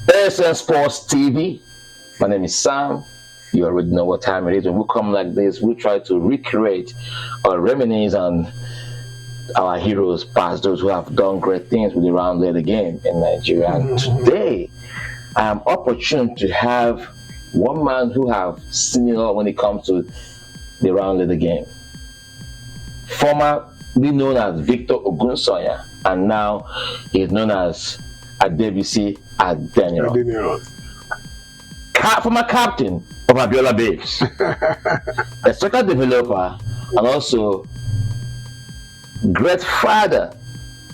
ASN Sports TV. My name is Sam. You already know what time it is. When we come like this, we try to recreate or reminisce on our heroes, past those who have done great things with the round letter game in Nigeria. And today, I am opportune to have one man who have seen it all when it comes to the round letter game. Formerly known as Victor Ogunsoya, and now he is known as Adebisi Adeniran. Former captain of Abiola Babes, a soccer developer, and also great father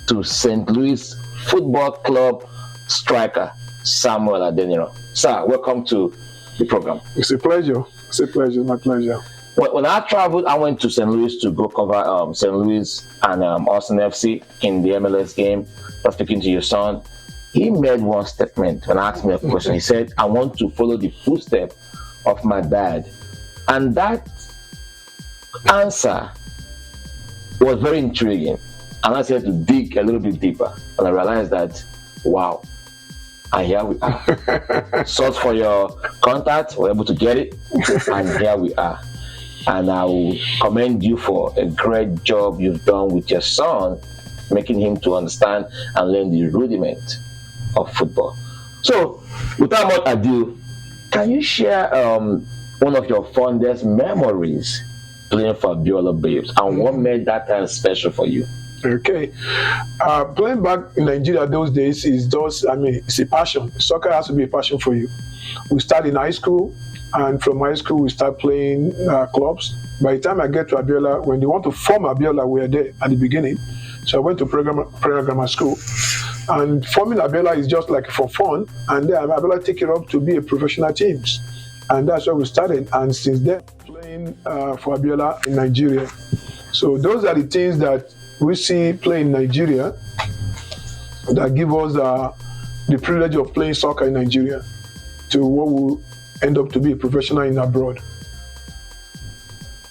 to St. Louis Football Club striker Samuel Adeniran. Sir, welcome to the program. It's a pleasure. It's a pleasure. My pleasure. When I traveled, I went to St. Louis to go cover St. Louis and Austin FC in the MLS game. I was speaking to your son. He made one statement when I asked me a question. He said, I want to follow the footsteps of my dad. And that answer was very intriguing. And I said to dig a little bit deeper. And I realized that, wow, and here we are. Sought for your contact, we're able to get it. And here we are. And I will commend you for a great job you've done with your son, making him to understand and learn the rudiment of football. So, without much ado, can you share one of your fondest memories playing for Abiola Babes, and what made that time special for you? Okay. Playing back in Nigeria those days is just, it's a passion. Soccer has to be a passion for you. We start in high school, and from high school we start playing clubs. By the time I get to Abiola, when they want to form Abiola, we were there at the beginning. So I went to grammar school. And forming Abiola is just like for fun. And then Abiola take it up to be a professional teams. And that's where we started. And since then, playing for Abiola in Nigeria. So those are the things that we see playing in Nigeria that give us the privilege of playing soccer in Nigeria to what will end up to be a professional in abroad.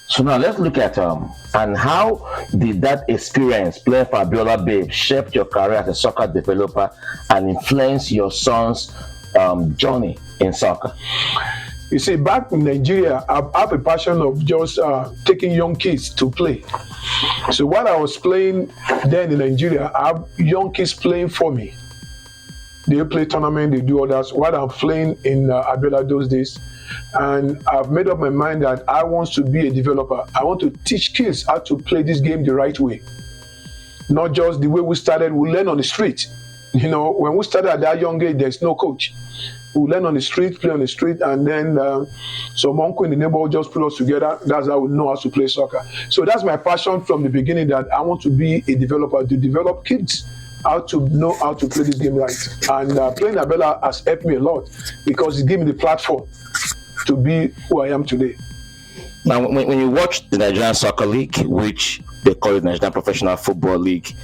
So now let's look at and how did that experience playing for Abiola Babes shape your career as a soccer developer and influence your son's journey in soccer? You see, back in Nigeria, I have a passion of just taking young kids to play. So while I was playing then in Nigeria, I have young kids playing for me. They play tournament, they do others. While I'm playing in Abiola those days, and I've made up my mind that I want to be a developer. I want to teach kids how to play this game the right way. Not just the way we started, we learn on the street. You know, when we started at that young age, there's no coach. We learn on the street, play on the street, and then some uncle in the neighborhood just put us together. That's how we know how to play soccer. So that's my passion from the beginning, that I want to be a developer, to develop kids how to know how to play this game right. And playing Abiola has helped me a lot because it gave me the platform to be who I am today. Now, when you watch the Nigerian Soccer League, which they call it Nigerian Professional Football League,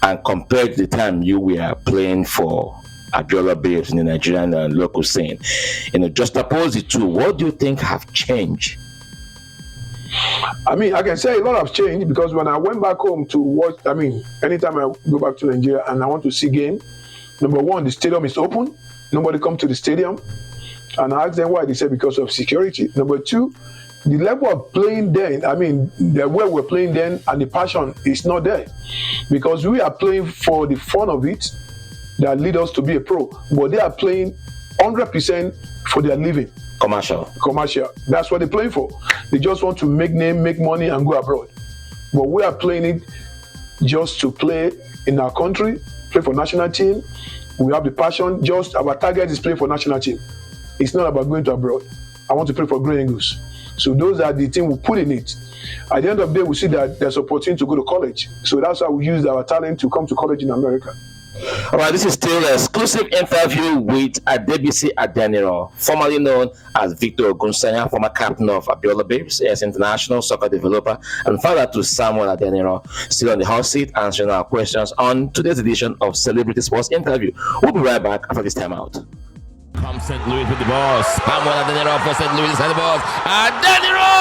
and compared to the time you were playing for Abiola Babes in the Nigerian local scene, just oppose the two, what do you think have changed? I can say a lot has changed because when I went back home to watch, anytime I go back to Nigeria and I want to see game, number one, the stadium is open. Nobody come to the stadium. And I asked them why. They said because of security. Number two, the level of playing then, the way we're playing then and the passion is not there. Because we are playing for the fun of it that lead us to be a pro. But they are playing 100% for their living. Commercial. That's what they're playing for. They just want to make name, make money, and go abroad. But we are playing it just to play in our country, play for national team. We have the passion. Just our target is playing for national team. It's not about going to abroad. I want to play for Green Eagles. So those are the things we put in it. At the end of the day, we see that there's opportunity to go to college. So that's how we use our talent to come to college in America. All right, this is still an exclusive interview with Adebisi Adeniran, formerly known as Victor Ogunsoya, former captain of Abiola Babes, as international soccer developer, and father to Samuel Adeniran, still on the hot seat answering our questions on today's edition of Celebrity Sports Interview. We'll be right back after this time out. Come St. Louis with the ball. Samuel Adeniran for St. Louis inside the ball. Adeniran!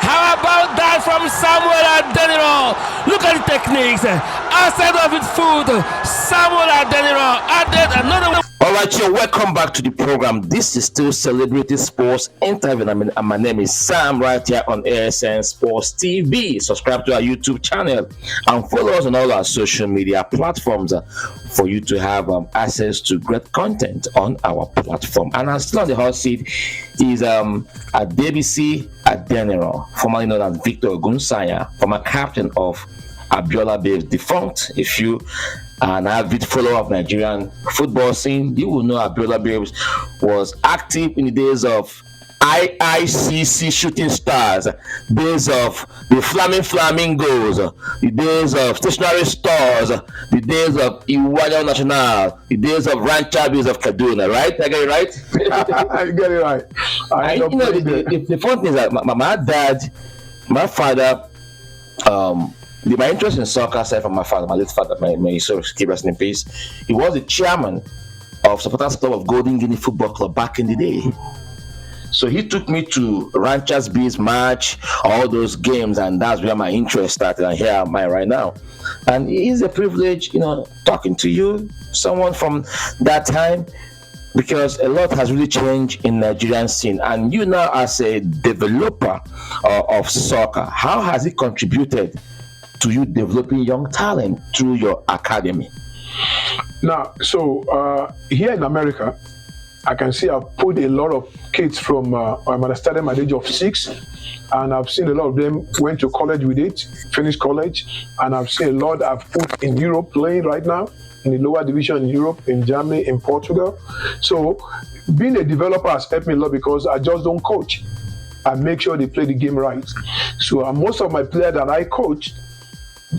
How about that from Samuel Adeniran. Look at the techniques. Outside of it, food. Samuel Adeniran added another one. All right, yo, welcome back to the program. This is still Celebrity Sports Interview, and my name is Sam, right here on ASN Sports TV. Subscribe to our YouTube channel and follow us on all our social media platforms for you to have access to great content on our platform. And I'm still on the hot seat is Adebisi Adeniran, formerly known as Victor Ogunsanya, former captain of Abiola Babes, defunct. If you are an avid follower of Nigerian football scene, you will know Abiola Babes was active in the days of IICC Shooting Stars, days of the Flaming Flamingos, the days of stationery stores, the days of Iwanya National, the days of Ranchabis of Kaduna, right? I get it right? I get it right. The fun thing is that my dad, my father, my interest in soccer aside from my father, my late father, my soul keep rest in peace. He was the chairman of supporters club of Golden Guinea Football Club back in the day. So he took me to Ranchers Bees match, all those games, and that's where my interest started. And here am I right now. And it is a privilege, talking to you, someone from that time, because a lot has really changed in Nigerian scene. And you now, as a developer of soccer, how has it contributed to you developing young talent through your academy? Now, so here in America, I can see I've put a lot of kids from, I started at the age of 6, and I've seen a lot of them went to college with it, finished college, and I've seen a lot I've put in Europe playing right now, in the lower division in Europe, in Germany, in Portugal. So being a developer has helped me a lot because I just don't coach. I make sure they play the game right. So most of my players that I coach,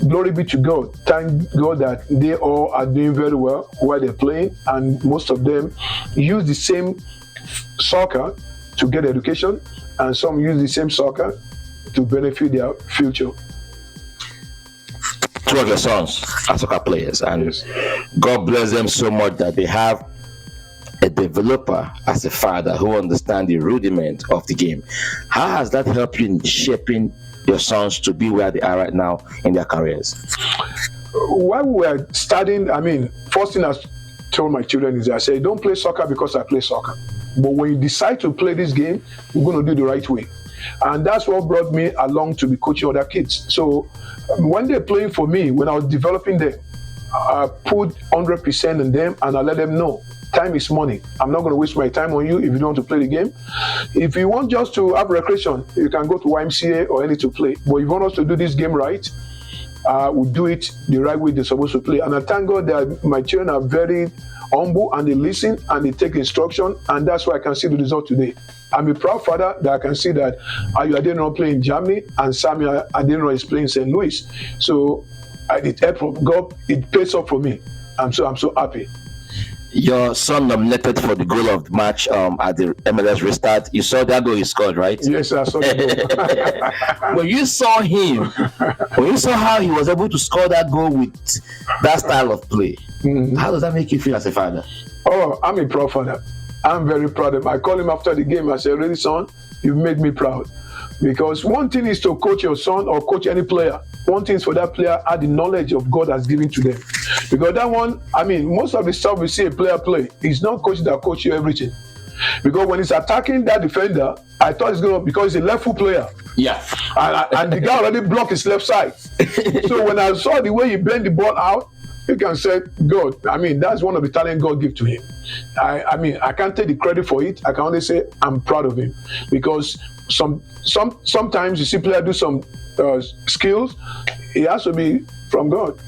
glory be to God. Thank God that they all are doing very well while they're playing, and most of them use the same soccer to get education, and some use the same soccer to benefit their future. Two of your sons are soccer players, and Yes. God bless them so much that they have a developer as a father who understands the rudiment of the game. How has that helped you in shaping your sons to be where they are right now in their careers? While we were studying, first thing I told my children is I say, don't play soccer because I play soccer. But when you decide to play this game, we're going to do the right way. And that's what brought me along to be coaching other kids. So when they're playing for me, when I was developing them, I put 100% in them, and I let them know time is money. I'm not going to waste my time on you if you don't want to play the game. If you want just to have recreation, you can go to YMCA or any to play. But if you want us to do this game right, we'll do it the right way they're supposed to play. And I thank God that my children are very humble, and they listen and they take instruction, and that's why I can see the result today. I'm a proud father that I can see that Ayo Adeniran playing in Germany and Samuel Adeniran is playing in St. Louis. So it helped God, it pays off for me. I'm so happy. Your son nominated for the goal of the match at the MLS restart. You saw that goal he scored, right? Yes, I saw the goal. When you saw him, when you saw how he was able to score that goal with that style of play, how does that make you feel as a father? Oh, I'm a proud father. I'm very proud of him. I call him after the game. I say, really, son, you've made me proud. Because one thing is to coach your son or coach any player. One thing is for that player add the knowledge of God has given to them. Because that one, most of the stuff we see a player play, it's not coach that coach you everything. Because when he's attacking that defender, I thought it's going to, because he's a left foot player. Yeah. And the guy already blocked his left side. So when I saw the way he bent the ball out, you can say, God, that's one of the talent God gave to him. I can't take the credit for it. I can only say I'm proud of him. Because sometimes you see players do some skills, it has to be from God.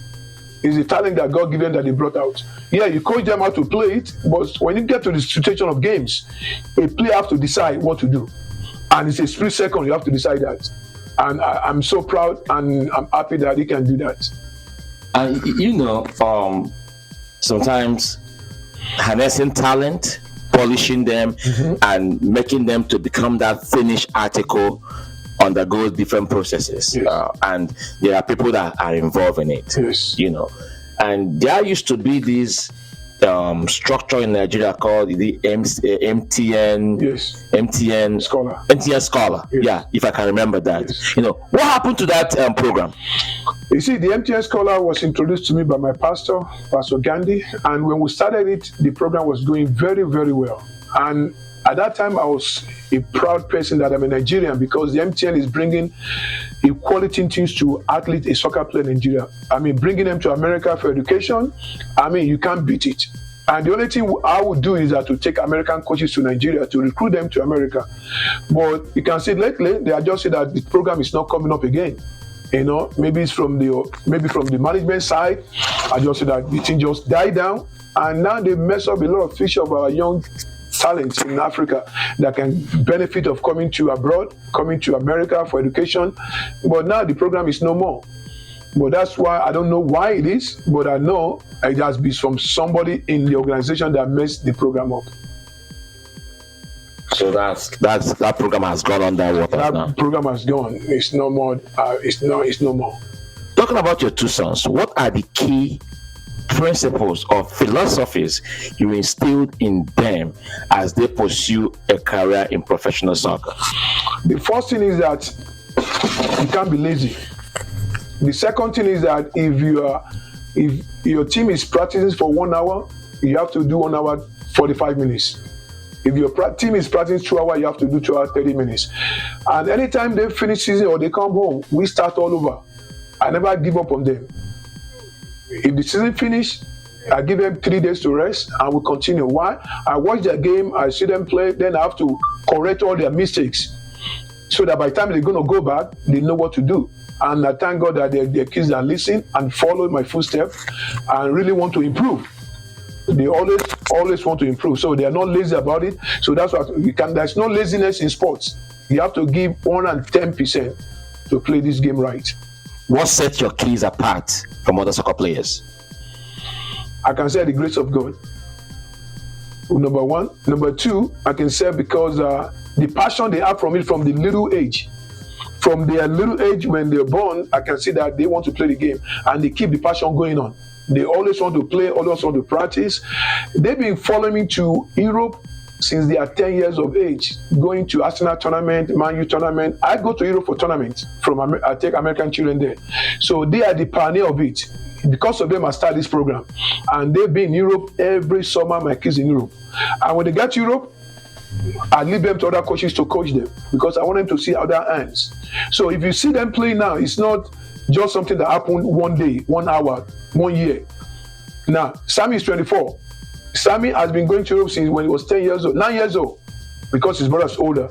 It's the talent that God gave them that they brought out. Yeah, you coach them how to play it, but when you get to the situation of games, a player has to decide what to do. And it's a split second, you have to decide that. And I'm so proud and I'm happy that he can do that. And sometimes harnessing talent, polishing them, and making them to become that finished article undergoes different processes. Yes. And there are people that are involved in it. Yes. And there used to be this structure in Nigeria called the MTN. Yes. MTN Scholar. MTN Scholar. Yes. Yeah, if I can remember that. Yes. What happened to that program? You see, the MTN Scholar was introduced to me by my pastor, Pastor Gandhi, and when we started it, the program was going very, very well. And at that time, I was a proud person that I'm a Nigerian because the MTN is bringing equality things to athletes, a soccer player in Nigeria. I mean, bringing them to America for education. I mean, you can't beat it. And the only thing I would do is that to take American coaches to Nigeria to recruit them to America. But you can see lately they are just saying that the program is not coming up again. Maybe it's from the management side. I just say that the thing just died down, and now they mess up a lot of fish of our young talents in Africa that can benefit of coming to abroad, coming to America for education. But now the program is no more. But that's why I don't know why it is, but I know it has been from somebody in the organization that messed the program up. So that program has gone underwater now. That program has gone. It's no more. It's no more. Talking about your two sons, what are the key principles or philosophies you instilled in them as they pursue a career in professional soccer? The first thing is that you can't be lazy. The second thing is that if your team is practicing for 1 hour, you have to do 1 hour 45 minutes. If your team is practicing 2 hours, you have to do 2 hours 30 minutes. And anytime they finish season or they come home, we start all over. I never give up on them. If the season finish, I give them 3 days to rest and we continue. Why? I watch their game, I see them play, then I have to correct all their mistakes so that by the time they're going to go back, they know what to do. And I thank God that their kids are listening and follow my footsteps and really want to improve. They always want to improve, so they are not lazy about it. So that's what there's no laziness in sports. You have to give 110% to play this game right. What sets your kids apart from other soccer players? I can say the grace of God. Number one. Number two, I can say because the passion they have from it from the little age. From their little age when they're born, I can see that they want to play the game and they keep the passion going on. They always want to play, always want to practice. They've been following me to Europe since they are 10 years of age, going to Arsenal tournament, Man U tournament. I go to Europe for tournaments. I take American children there. So they are the pioneer of it. Because of them, I started this program. And they've been in Europe every summer, my kids in Europe. And when they get to Europe, I leave them to other coaches to coach them because I want them to see other hands. So if you see them play now, it's not just something that happened 1 day, 1 hour, 1 year. Now, Sammy is 24. Sammy has been going to Europe since when he was 10 years old, 9 years old, because his brother's older.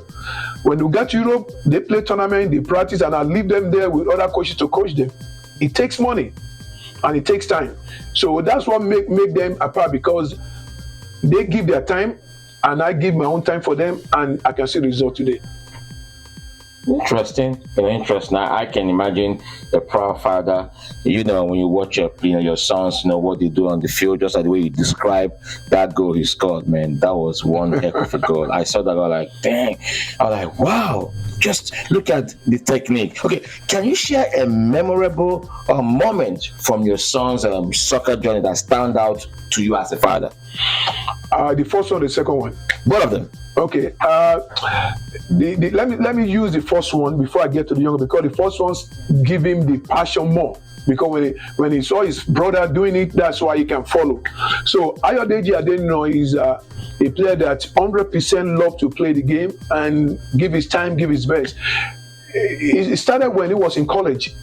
When we get to Europe, they play tournament, they practice, and I leave them there with other coaches to coach them. It takes money and it takes time. So that's what make them apart because they give their time and I give my own time for them and I can see the result today. Interesting. I can imagine a proud father. When you watch your sons, what they do on the field, just like the way you describe that goal he scored, man, that was one heck of a goal. I saw that, I was like, dang. I was like, wow. Just look at the technique. Okay, can you share a memorable moment from your son's soccer journey that stand out to you as a father? The first one, the second one. Both of them. Okay. Let me use the first one before I get to the younger, because the first one's give him the passion more. Because when he saw his brother doing it, that's why he can follow. So Adebisi Adeniran is a player that 100% love to play the game and give his time, give his best. It started when he was in college.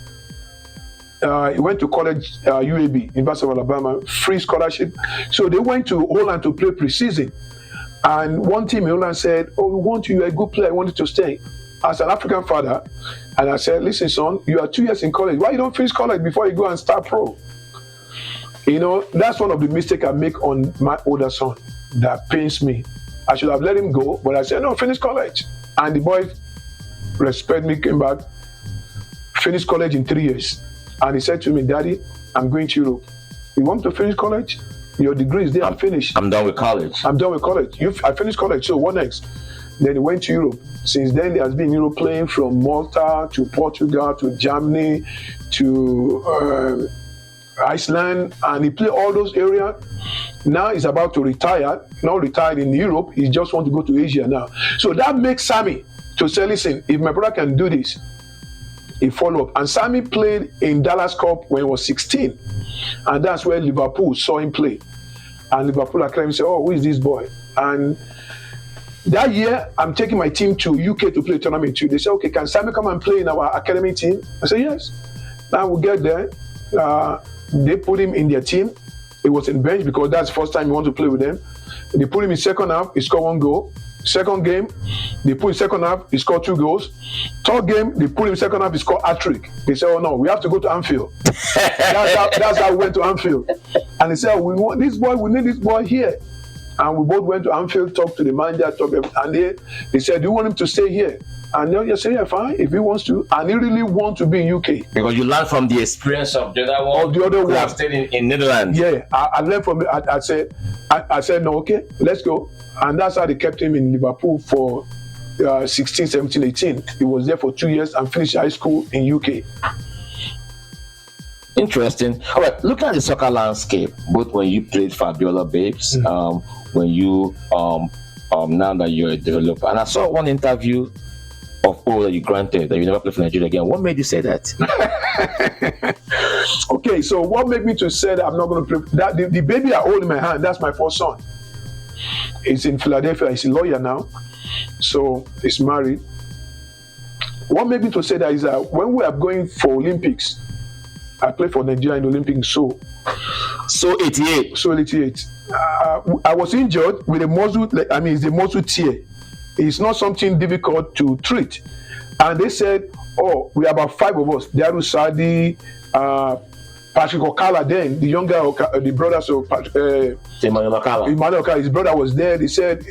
He went to college, UAB, University of Alabama, free scholarship. So they went to Holland to play preseason. And one team in Holland said, "Oh, we want you, you're a good player, I want you to stay." As an African father, and I said, "Listen, son, you are 2 years in college. Why you don't finish college before you go and start pro?" That's one of the mistakes I make on my older son that pains me. I should have let him go, but I said, "No, finish college." And the boy respect me, came back, finished college in 3 years. And he said to me, "Daddy, I'm going to Europe. You want to finish college? Your degree is there, I'm finished. I'm done with college. I finished college, so what next?" Then he went to Europe. Since then, he has been in Europe playing from Malta to Portugal to Germany to Iceland, and he played all those areas. Now he's about to retire, not retired in Europe. He just want to go to Asia now. So that makes Sammy to say, listen, if my brother can do this, he follow up. And Sammy played in Dallas Cup when he was 16. And that's where Liverpool saw him play. And Liverpool acclaimed and said, oh, who is this boy? And that year, I'm taking my team to UK to play a tournament too. They said, okay, can Sammy come and play in our academy team? I said, yes. Now we get there. They put him in their team. He was in bench because that's the first time he want to play with them. They put him in second half, he scored 1 goal. Second game, they put him second half, he scored 2 goals. Third game, they put him second half, he scored hat-trick. They said, oh no, we have to go to Anfield. that's how we went to Anfield. And they said, we want this boy, we need this boy here. And we both went to Anfield, talked to the manager, and they said, do you want him to stay here? And then you say, yeah, fine, if he wants to. And he really wants to be in UK. Because you learned from the experience of the other one. Of the other one. I've stayed in Netherlands. Yeah, I learned from it. I said, no, okay, let's go. And that's how they kept him in Liverpool for 16, 17, 18. He was there for 2 years and finished high school in UK. Interesting. All right, looking at the soccer landscape, both when you played for Abiola Babes, when you now that you're a developer, and I saw one interview of all that you granted that you never play for Nigeria again. What made you say that? Okay, so what made me to say that I'm not going to play? That the baby I hold in my hand, that's my first son. He's in Philadelphia. He's a lawyer now, so he's married. What made me to say that is that when we are going for Olympics, I played for Nigeria in the Olympics. So 88. So 88. I was injured with a muscle. It's a muscle tear. It's not something difficult to treat. And they said, oh, we are about 5 of us. Daru Sadi, Patrick Okala then, the younger, the brothers of Emmanuel Okala, his brother was there. They said,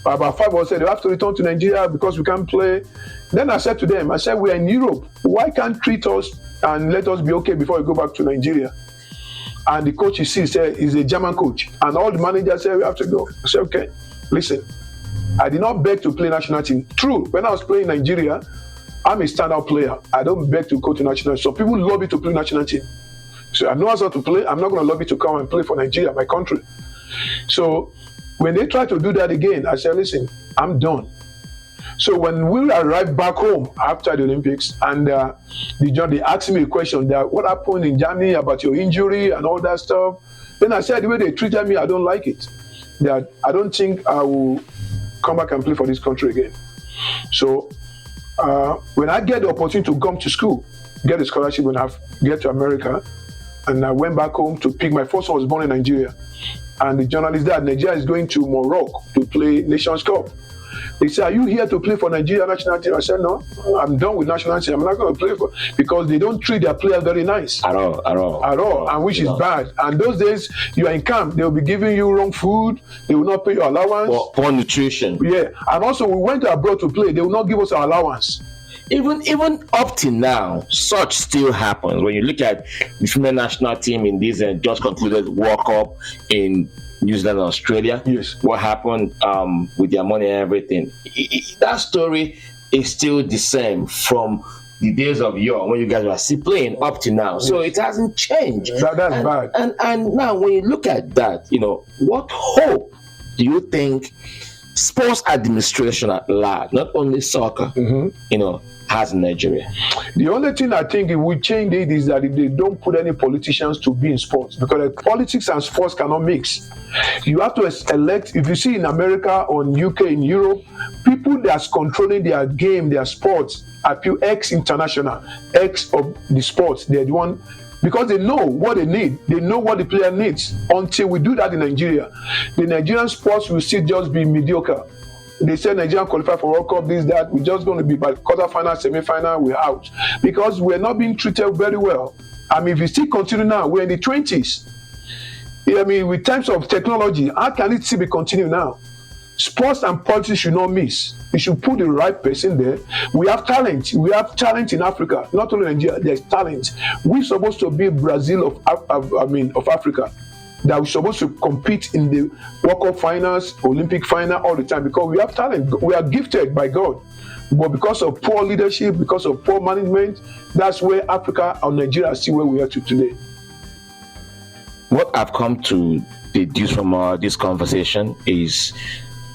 about 5 of us said, they have to return to Nigeria because we can't play. Then I said to them, we are in Europe. Why can't treat us and let us be okay before we go back to Nigeria? And the coach said, he's a German coach. And all the managers said, we have to go. I said, okay, listen. I did not beg to play national team. True, when I was playing Nigeria, I'm a standout player. I don't beg to go to national team. So people lobby to play national team. So I know how to play. I'm not going to lobby to come and play for Nigeria, my country. So when they try to do that again, I said, listen, I'm done. So when we arrived back home after the Olympics, and they asked me a question that what happened in Germany about your injury and all that stuff. Then I said, the way they treated me, I don't like it. That I don't think I will come back and play for this country again. So when I get the opportunity to come to school, get a scholarship when I get to America, and I went back home to pick, my first son was born in Nigeria. And the journalist there, Nigeria is going to Morocco to play Nations Cup. They said, are you here to play for Nigeria national team? I said, no, I'm done with national team. I'm not going to play for, because they don't treat their players very nice. At all. And which is bad. And those days, you are in camp, they'll be giving you wrong food. They will not pay your allowance. Poor nutrition. Yeah. And also, we went abroad to play. They will not give us our allowance. Even up to now, such still happens. When you look at the female national team in this just concluded World Cup in New Zealand and Australia, yes, what happened with their money and everything, that story is still the same from the days of yore when you guys were still playing up to now. So it hasn't changed. That's bad. And now when you look at that, what hope do you think sports administration at large, not only soccer, has in Nigeria? The only thing I think it will change it is that if they don't put any politicians to be in sports, because politics and sports cannot mix. You have to elect, if you see in America or in UK, in Europe, people that's controlling their game, their sports, are ex-international, ex of the sports. They're the one, because they know what they need. They know what the player needs. Until we do that in Nigeria, the Nigerian sports will still just be mediocre. They said Nigeria qualify for World Cup, this, that. We're just going to be by quarterfinal, semi-final, we're out. Because we're not being treated very well. If you still continue now, we're in the 20s. With times of technology, how can it still be continuing now? Sports and politics should not miss. You should put the right person there. We have talent. We have talent in Africa. Not only Nigeria, there's talent. We're supposed to be Brazil of Africa. That we're supposed to compete in the World Cup finals, Olympic final all the time, because we have talent. We are gifted by God. But because of poor leadership, because of poor management, that's where Africa or Nigeria are still where we are today. what I've come to deduce from this conversation is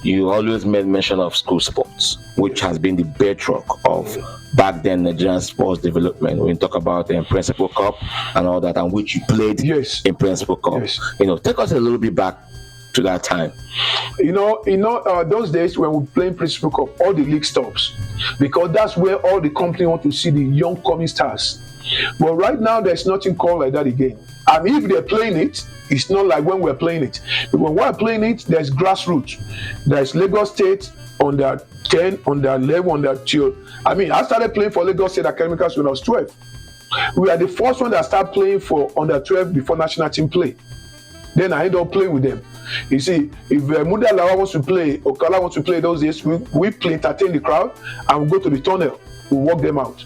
you always made mention of school sports, which has been the bedrock of back then Nigerian sports development. When you talk about the Principal Cup and all that, and which you played in Principal Cup. Yes. Take us a little bit back to that time. Those days when we play Principal Cup, all the league stops because that's where all the company want to see the young coming stars. But right now, there's nothing called like that again. And if they're playing it, it's not like when we're playing it. When we're playing it, there's grassroots. There's Lagos State under 10, under 11, under 12. I started playing for Lagos State Academicals when I was 12. We are the first one that started playing for under 12 before national team play. Then I ended up playing with them. You see, if Muda Lawa wants to play, or Kala wants to play those days, we play, entertain the crowd, and we go to the tunnel, we walk them out.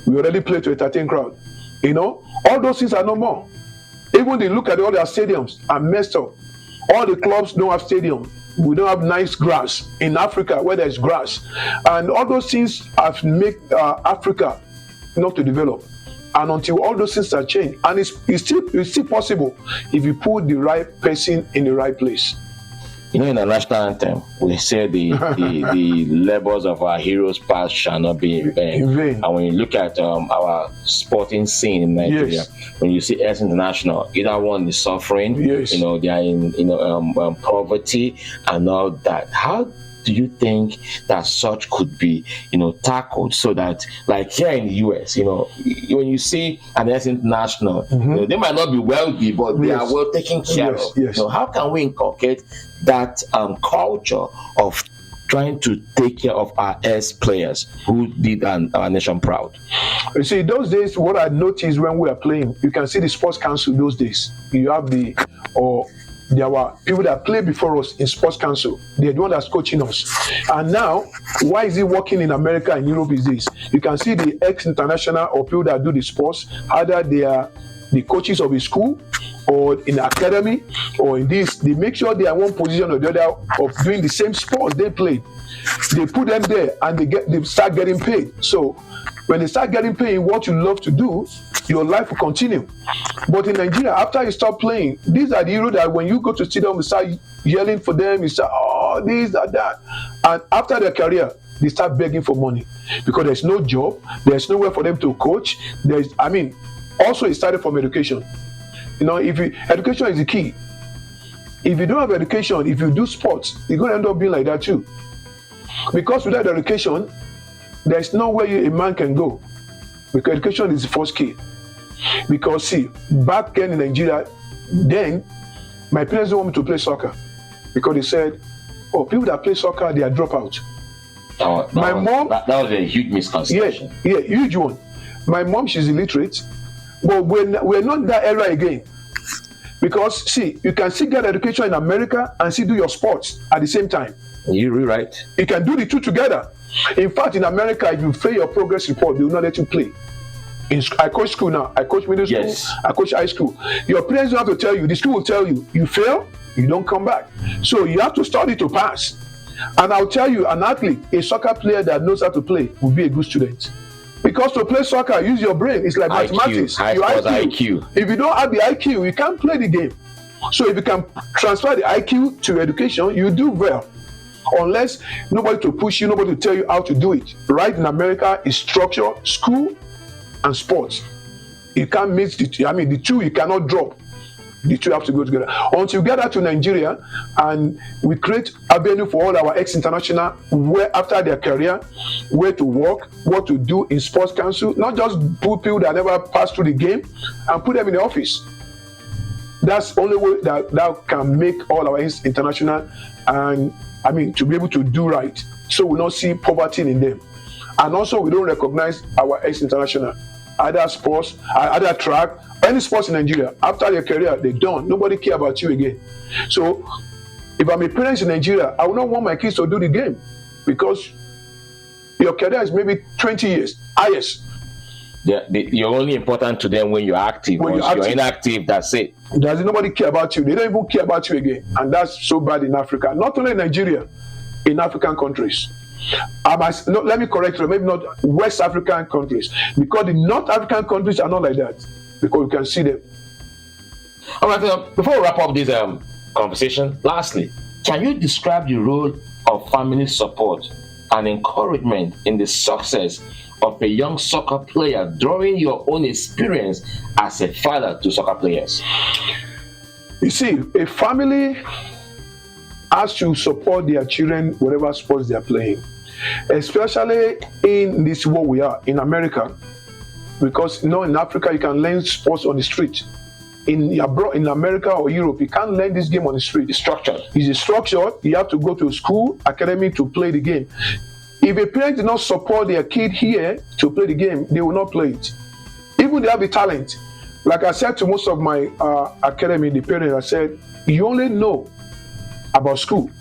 We already play to entertain crowd. All those things are no more. Even they look at all their stadiums are messed up. All the clubs don't have stadium. We don't have nice grass in Africa where there's grass, and all those things have made Africa not to develop. And until all those things are changed, and it's still possible if you put the right person in the right place. In the national anthem, we say the labors of our heroes past shall not be in vain. And when you look at our sporting scene in Nigeria, when you see S International, either one is suffering, they are in poverty and all that. How do you think that such could be, tackled so that, like here in the US, when you see an S International, they might not be wealthy, but they are well taken care of. How can we inculcate that culture of trying to take care of our S players who did our nation proud? You see, those days, what I noticed when we are playing, you can see the sports council those days. You have there were people that played before us in sports council. They're the one that's coaching us. And now, why is it working in America and Europe is this? You can see the ex-international or people that do the sports, either they are the coaches of a school or in the academy or in this, they make sure they are one position or the other of doing the same sports they played. They put them there and they start getting paid. So when they start getting paid in what you love to do, your life will continue. But in Nigeria, after you stop playing, these are the heroes that when you go to stadium, you start yelling for them, you start, this, that. And after their career, they start begging for money because there's no job, there's nowhere for them to coach. Also it started from education. Education is the key. If you don't have education, if you do sports, you're going to end up being like that too. Because without education, there's nowhere a man can go. Because education is the first key. Because see, back then in Nigeria, then my parents don't want me to play soccer because they said, people that play soccer, they are dropouts. My mom, that was a huge misconception. Yeah, huge one. My mom, she's illiterate, but we're not that era again. Because see, you can still get education in America and still do your sports at the same time. You're right. You can do the two together. In fact, in America, if you fail your progress report, they will not let you play. I coach school now. I coach middle school. Yes. I coach high school. Your parents don't have to tell you. The school will tell you. You fail, you don't come back. So you have to study to pass. And I'll tell you, an athlete, a soccer player that knows how to play will be a good student. Because to play soccer, use your brain. It's like mathematics. Your IQ. If you don't have the IQ, you can't play the game. So if you can transfer the IQ to education, you do well. Unless nobody to push you, nobody to tell you how to do it. Right in America is structure, school, and sports. You can't mix the two. The two you cannot drop. The two have to go together. Until you get out to Nigeria and we create avenue for all our ex-international where after their career, where to work, what to do in sports council, not just put people that never passed through the game and put them in the office. That's the only way that can make all our ex-international and to be able to do right. So we don't see poverty in them. And also we don't recognize our ex-international. Either sports, either track, any sports in Nigeria, after their career, they're done. Nobody care about you again. So if I'm a parent in Nigeria, I would not want my kids to do the game because your career is maybe 20 years, highest. Yeah, you're only important to them when you're active. Once you're inactive, that's it. Does nobody care about you? They don't even care about you again. And that's so bad in Africa. Not only in Nigeria, in African countries. Let me correct you, maybe not West African countries. Because the North African countries are not like that. Because you can see them. All right, before we wrap up this conversation, lastly, can you describe the role of family support and encouragement in the success of a young soccer player during your own experience as a father to soccer players? You see, a family has to support their children whatever sports they are playing, especially in this world we are in America, because in Africa you can learn sports on the street. In America or Europe, you can't learn this game on the street. It's structured. It's structured. You have to go to school, academy to play the game. If a parent did not support their kid here to play the game, they will not play it. Even they have the talent. Like I said to most of my academy, the parents, I said, you only know about school,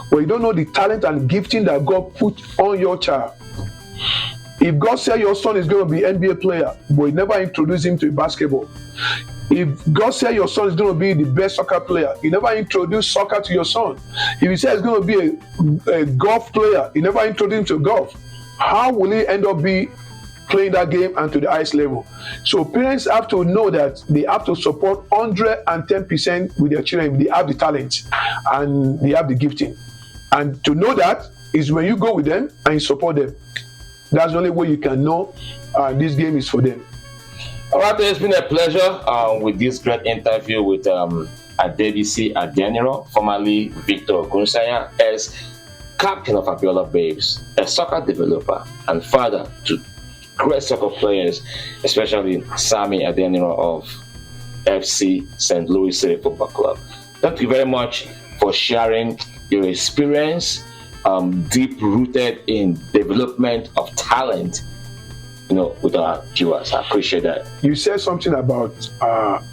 but you don't know the talent and gifting that God put on your child. If God said your son is going to be an NBA player, but you never introduce him to basketball. If God said your son is going to be the best soccer player, you never introduce soccer to your son. If he says he's going to be a golf player, you never introduce him to golf. How will he end up be playing that game and to the highest level? So parents have to know that they have to support 110% with their children if they have the talent and they have the gifting. And to know that is when you go with them and you support them. That's the only way you can know this game is for them. All right, it's been a pleasure with this great interview with Adebisi Adeniran, formerly Victor Ogunsanya, as captain of Abiola Babes, a soccer developer and father to great soccer players, especially Sammy Adeniran of FC St. Louis City Football Club. Thank you very much for sharing your experience, deep-rooted in development of talent, with our viewers. I appreciate that. You said something about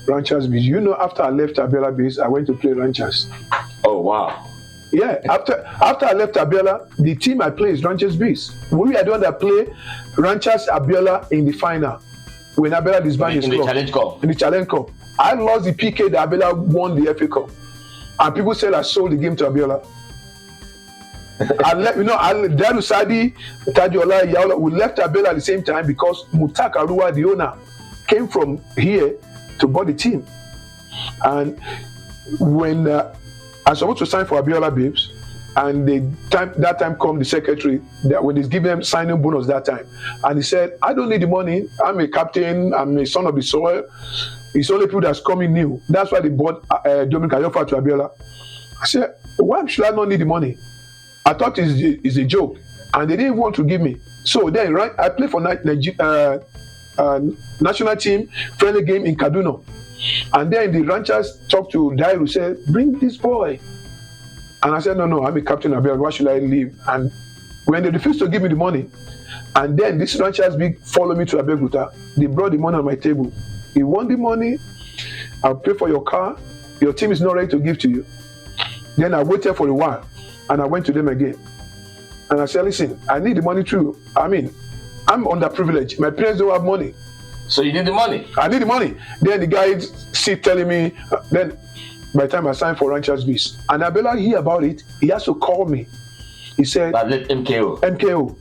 Ranchers Bees. After I left Abiola Babes, I went to play Ranchers. Oh, wow. Yeah, after I left Abiola, the team I play is Ranchers Bees. We are the one that play Ranchers Abiola in the final when Abiola disbanded his club. In the Challenge Cup. In the Challenge Cup. I lost the PK that Abiola won the FA Cup. And people said I sold the game to Abiola. I left, Daru Sadi, Tadiola, Yaola, we left Abiola at the same time because Mutak Arua, the owner, came from here to buy the team. And when I was supposed to sign for Abiola Babes, and that time come the secretary, when he's giving them signing bonus that time, and he said, I don't need the money, I'm a captain, I'm a son of the soil, it's only people that's coming new. That's why they bought Dominic Ayofa to Abiola. I said, why should I not need the money? I thought it's a joke, and they didn't want to give me. So then, I played for national team friendly game in Kaduna, and then the Ranchers talked to Dairu, said, "Bring this boy," and I said, "No, I'm a captain of Abiola. Why should I leave?" And when they refused to give me the money, and then this Ranchers big followed me to Abeokuta, they brought the money on my table. You want the money? I'll pay for your car. Your team is not ready to give to you. Then I waited for a while. And I went to them again. And I said, listen, I need the money too. I'm underprivileged. My parents don't have money. So you need the money? I need the money. Then the guy telling me, then by the time I signed for Ranchers Beast, and Abiola hear about it, he has to call me. He said, MKO.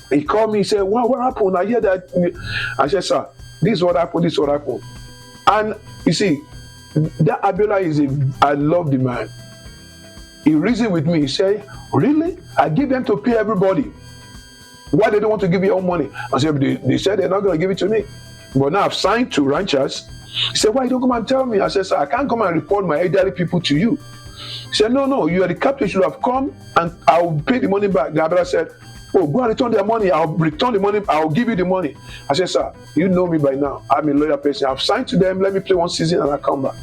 He called me, he said, what happened? I hear that. I said, sir, this is what happened. And you see, that Abiola I love the man. He reasoned with me. He said, really? I give them to pay everybody. Why they don't want to give you all money? I said, they said they're not going to give it to me. But now I've signed to Ranchers. He said, why you don't come and tell me? I said, sir, I can't come and report my elderly people to you. He said, no, you are the captain. You should have come and I'll pay the money back. The Abiola said, oh, go and return their money. I'll return the money. I'll give you the money. I said, sir, you know me by now. I'm a loyal person. I've signed to them. Let me play one season and I'll come back.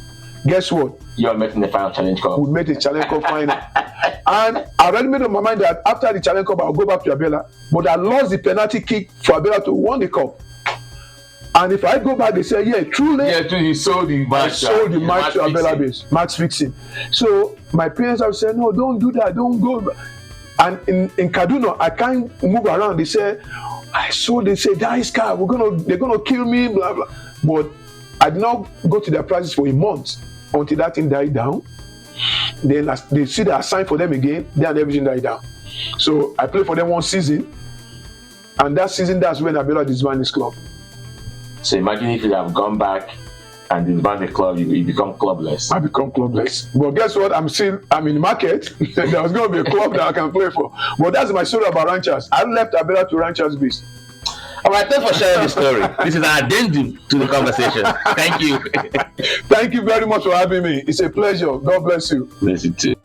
Guess what? You are making the final Challenge Cup. We made the Challenge Cup final. And I already made up my mind that after the Challenge Cup, I'll go back to Abiola. But I lost the penalty kick for Abiola to win the cup. And if I go back, they say, yeah, truly. Yeah, you sold the match. I sold the match to Abiola Babes. Match fixing. So my parents have said, no, don't do that. Don't go. And in Kaduna, I can't move around. They say, they say, that is car. They're gonna kill me, blah, blah. But I did not go to their practice for a month until that thing died down. Then they see that I signed for them again, then everything died down. So I played for them one season, and that season, that's when Abiola disbanded his club. So imagine if you have gone back and disband the club, you become clubless. I become clubless. But guess what? I'm in the market. There's going to be a club that I can play for. But that's my story about Ranchers. I left Abiola to Ranchers Beast. All right, thanks for sharing the story. This is an addendum to the conversation. Thank you. Thank you very much for having me. It's a pleasure. God bless you. Bless you too.